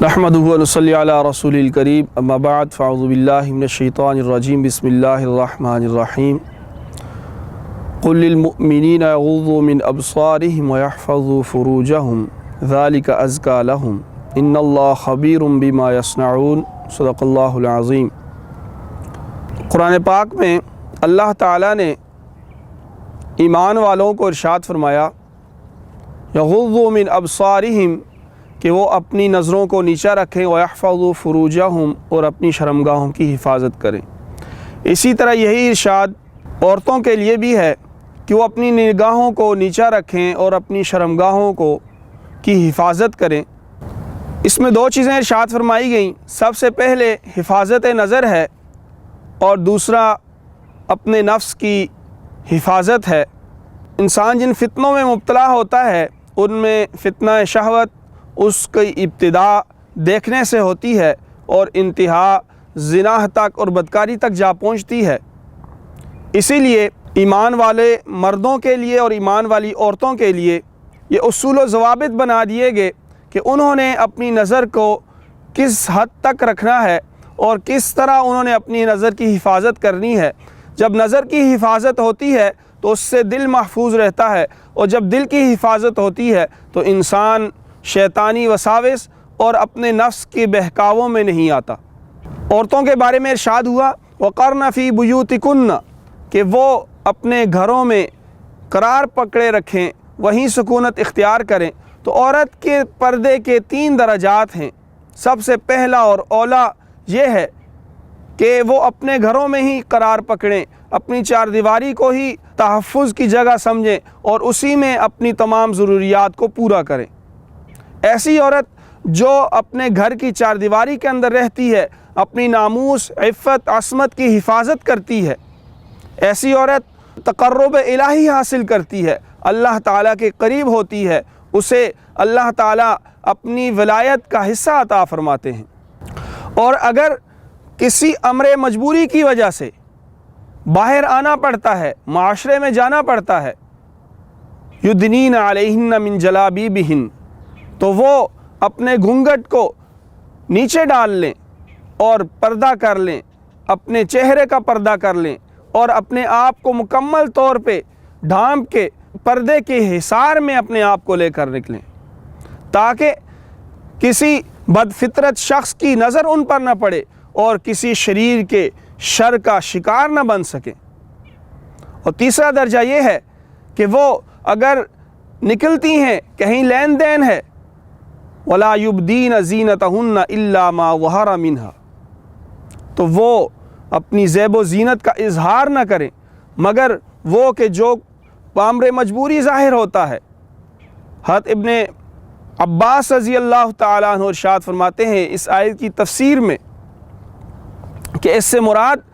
نحمدہ و نصلی علی رسول الکریم اما بعد فاعوذ باللہ من الشیطان الرجیم بسم اللہ الرحمن الرحیم قل للمؤمنین یغضوا من ابصارهم ویحفظوا فروجهم ذلک ازکی لهم ان اللہ خبیر بما یصنعون صدق اللہ العظیم۔ قرآن پاک میں اللہ تعالیٰ نے ایمان والوں کو ارشاد فرمایا یغضوا من ابصارهم کہ وہ اپنی نظروں کو نیچا رکھیں وَيَحْفَظُوا فُرُوجَهُمْ اور اپنی شرمگاہوں کی حفاظت کریں۔ اسی طرح یہی ارشاد عورتوں کے لیے بھی ہے کہ وہ اپنی نگاہوں کو نیچا رکھیں اور اپنی شرمگاہوں کی حفاظت کریں۔ اس میں دو چیزیں ارشاد فرمائی گئیں، سب سے پہلے حفاظت نظر ہے اور دوسرا اپنے نفس کی حفاظت ہے۔ انسان جن فتنوں میں مبتلا ہوتا ہے ان میں فتنہ شہوت اس کی ابتدا دیکھنے سے ہوتی ہے اور انتہا زنا تک اور بدکاری تک جا پہنچتی ہے۔ اسی لیے ایمان والے مردوں کے لیے اور ایمان والی عورتوں کے لیے یہ اصول و ضوابط بنا دیے گئے کہ انہوں نے اپنی نظر کو کس حد تک رکھنا ہے اور کس طرح انہوں نے اپنی نظر کی حفاظت کرنی ہے۔ جب نظر کی حفاظت ہوتی ہے تو اس سے دل محفوظ رہتا ہے، اور جب دل کی حفاظت ہوتی ہے تو انسان شیطانی وساوس اور اپنے نفس کے بہکاووں میں نہیں آتا۔ عورتوں کے بارے میں ارشاد ہوا وَقَرْنَ فِي بُيُوتِكُنَّ کہ وہ اپنے گھروں میں قرار پکڑے رکھیں، وہیں سکونت اختیار کریں۔ تو عورت کے پردے کے 3 درجات ہیں۔ سب سے پہلا اور اولا یہ ہے کہ وہ اپنے گھروں میں ہی قرار پکڑیں، اپنی چار دیواری کو ہی تحفظ کی جگہ سمجھیں اور اسی میں اپنی تمام ضروریات کو پورا کریں۔ ایسی عورت جو اپنے گھر کی چار دیواری کے اندر رہتی ہے، اپنی ناموس، عفت، عصمت کی حفاظت کرتی ہے، ایسی عورت تقرب الہی حاصل کرتی ہے، اللہ تعالیٰ کے قریب ہوتی ہے، اسے اللہ تعالیٰ اپنی ولایت کا حصہ عطا فرماتے ہیں۔ اور اگر کسی امر مجبوری کی وجہ سے باہر آنا پڑتا ہے، معاشرے میں جانا پڑتا ہے، یدنین علیہن من جلابیبہن تو وہ اپنے گھونگھٹ کو نیچے ڈال لیں اور پردہ کر لیں، اپنے چہرے کا پردہ کر لیں اور اپنے آپ کو مکمل طور پہ ڈھانپ کے پردے کے حصار میں اپنے آپ کو لے کر نکلیں، تاکہ کسی بدفطرت شخص کی نظر ان پر نہ پڑے اور کسی شریر کے شر کا شکار نہ بن سکیں۔ اور تیسرا درجہ یہ ہے کہ وہ اگر نکلتی ہیں، کہیں لین دین ہے، وَلَا يُبْدِينَ زِينَتَهُنَّ إِلَّا مَا ظَهَرَ مِنْهَا تو وہ اپنی زیب و زینت کا اظہار نہ کریں مگر وہ کہ جو بامر مجبوری ظاہر ہوتا ہے۔ حضرت ابن عباس رضی اللہ تعالیٰ عنہ ارشاد فرماتے ہیں اس آیت کی تفسیر میں کہ اس سے مراد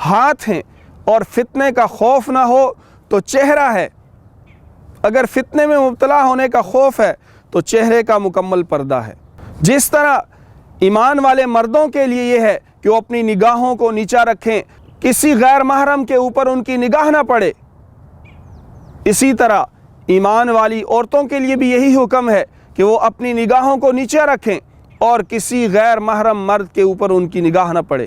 ہاتھ ہیں، اور فتنے کا خوف نہ ہو تو چہرہ ہے۔ اگر فتنے میں مبتلا ہونے کا خوف ہے تو چہرے کا مکمل پردہ ہے۔ جس طرح ایمان والے مردوں کے لیے یہ ہے کہ وہ اپنی نگاہوں کو نیچا رکھیں، کسی غیر محرم کے اوپر ان کی نگاہ نہ پڑے، اسی طرح ایمان والی عورتوں کے لیے بھی یہی حکم ہے کہ وہ اپنی نگاہوں کو نیچا رکھیں اور کسی غیر محرم مرد کے اوپر ان کی نگاہ نہ پڑے۔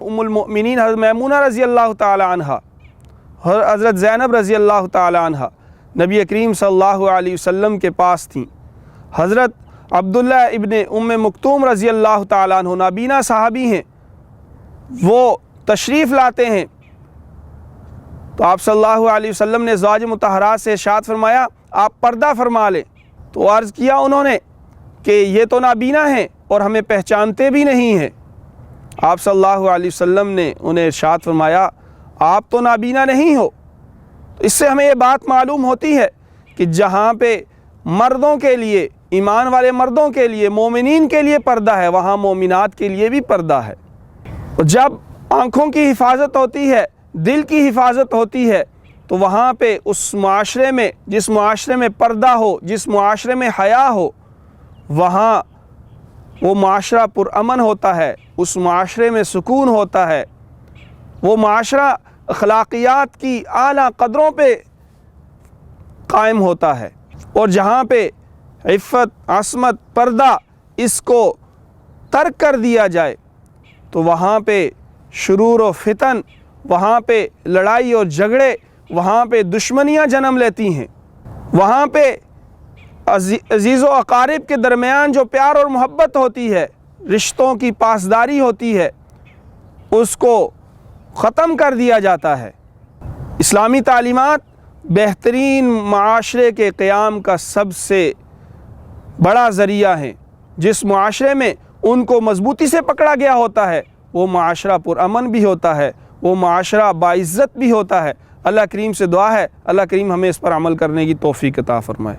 ام المؤمنین حضرت میمونہ رضی اللہ تعالی عنہ، حضرت زینب رضی اللہ تعالی عنہ نبی کریم صلی اللہ علیہ وسلم کے پاس تھیں۔ حضرت عبداللہ ابن ام مکتوم رضی اللہ تعالیٰ عنہ نابینا صحابی ہیں، وہ تشریف لاتے ہیں تو آپ صلی اللہ علیہ وسلم نے ازواج مطہرات سے ارشاد فرمایا آپ پردہ فرما لیں۔ تو عرض کیا انہوں نے کہ یہ تو نابینا ہیں اور ہمیں پہچانتے بھی نہیں ہیں۔ آپ صلی اللہ علیہ وسلم نے انہیں ارشاد فرمایا آپ تو نابینا نہیں ہو۔ تو اس سے ہمیں یہ بات معلوم ہوتی ہے کہ جہاں پہ مردوں کے لیے، ایمان والے مردوں کے لیے، مومنین کے لیے پردہ ہے، وہاں مومنات کے لیے بھی پردہ ہے۔ اور جب آنکھوں کی حفاظت ہوتی ہے، دل کی حفاظت ہوتی ہے، تو وہاں پہ اس معاشرے میں، جس معاشرے میں پردہ ہو، جس معاشرے میں حیا ہو، وہاں وہ معاشرہ پرامن ہوتا ہے، اس معاشرے میں سکون ہوتا ہے، وہ معاشرہ اخلاقیات کی اعلیٰ قدروں پہ قائم ہوتا ہے۔ اور جہاں پہ عفت، عصمت، پردہ اس کو ترک کر دیا جائے تو وہاں پہ شرور و فتن، وہاں پہ لڑائی اور جھگڑے، وہاں پہ دشمنیاں جنم لیتی ہیں، وہاں پہ عزیز و اقارب کے درمیان جو پیار اور محبت ہوتی ہے، رشتوں کی پاسداری ہوتی ہے، اس کو ختم کر دیا جاتا ہے۔ اسلامی تعلیمات بہترین معاشرے کے قیام کا سب سے بڑا ذریعہ ہیں۔ جس معاشرے میں ان کو مضبوطی سے پکڑا گیا ہوتا ہے وہ معاشرہ پرامن بھی ہوتا ہے، وہ معاشرہ باعزت بھی ہوتا ہے۔ اللہ کریم سے دعا ہے اللہ کریم ہمیں اس پر عمل کرنے کی توفیق عطا فرمائے۔